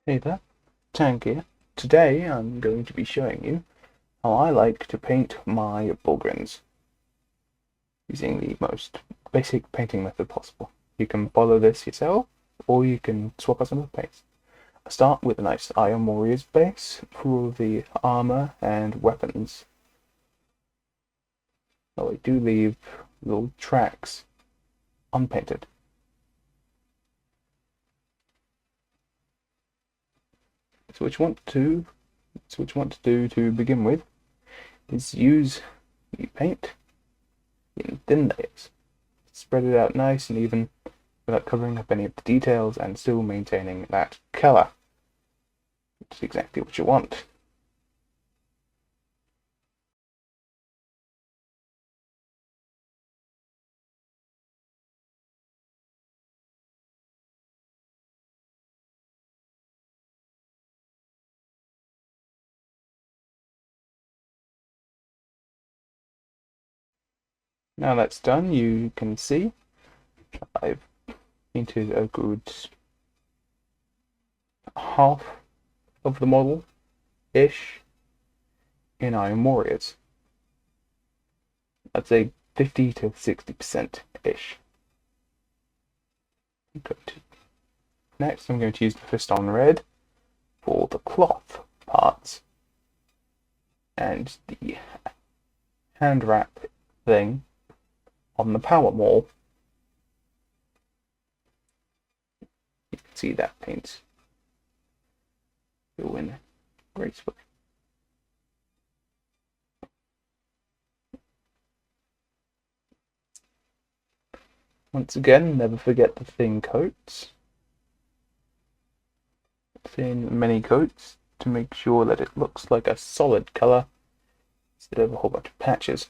Hey there, Tank here. Today I'm going to be showing you how I like to paint my Bullgryns using the most basic painting method possible. You can follow this yourself or you can swap out some of the paints. I start with a nice Iron Warriors base for all the armor and weapons. Though I do leave little tracks unpainted. So what you want to do to begin with is use the paint in thin layers. Spread it out nice and even without covering up any of the details and still maintaining that colour, which is exactly what you want. Now that's done, you can see I've painted a good half of the model-ish in Iron Warriors. I'd say 50 to 60%-ish. Next, I'm going to use the Fist on Red for the cloth parts and the hand wrap thing on the power maul. You can see that paint go in gracefully. Once again, never forget the thin coats. Thin many coats to make sure that it looks like a solid colour instead of a whole bunch of patches.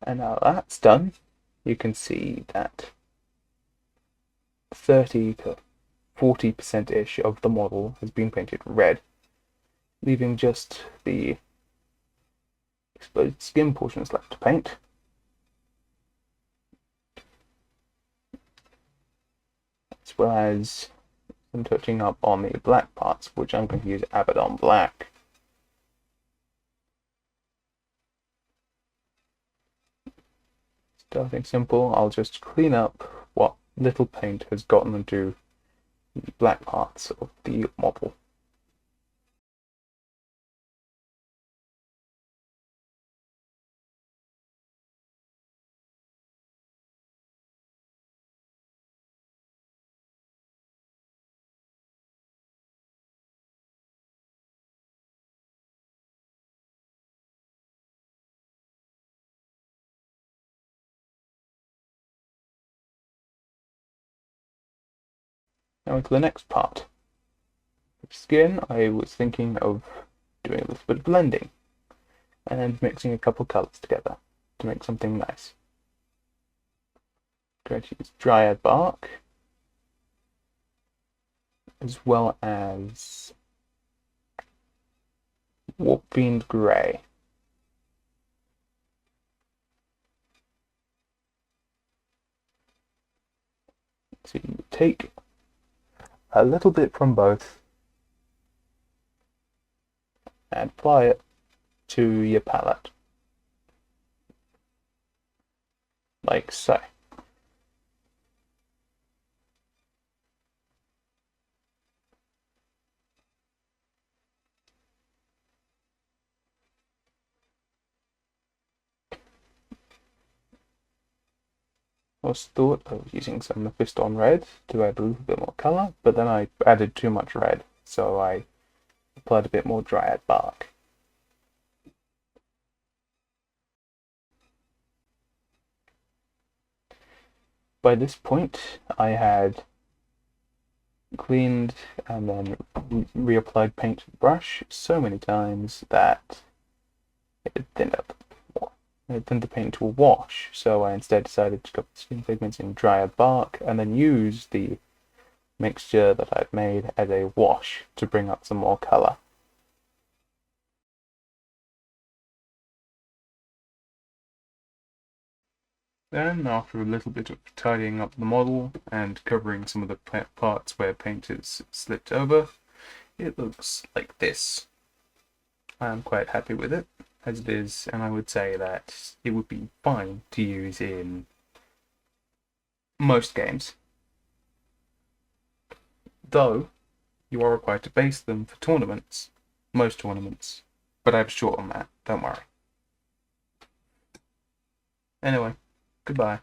And now that's done, you can see that 30 to 40%-ish of the model has been painted red, leaving just the exposed skin portions left to paint. As well as some touching up on the black parts, which I'm going to use Abaddon Black. Starting simple, I'll just clean up what little paint has gotten into the black parts of the model. Now into the next part. With skin, I was thinking of doing a little bit of blending and mixing a couple colours together to make something nice. I'm going to use Dryad Bark as well as Warp-Fiend Grey. So you take a little bit from both and apply it to your palette, like so. I was thought of using some Mephiston Red to add a little bit more colour, but then I added too much red, so I applied a bit more Dryad Bark. By this point, I had cleaned and then reapplied paint to the brush so many times that it had thinned up more. than to paint to a wash, so I instead decided to drop the skin pigments in drier bark and then use the mixture that I'd made as a wash to bring up some more colour. Then, after a little bit of tidying up the model and covering some of the parts where paint is slipped over, it looks like this. I am quite happy with it as it is, and I would say that it would be fine to use in most games. Though, you are required to base them for tournaments, most tournaments, but I'm short on that, don't worry. Anyway, goodbye.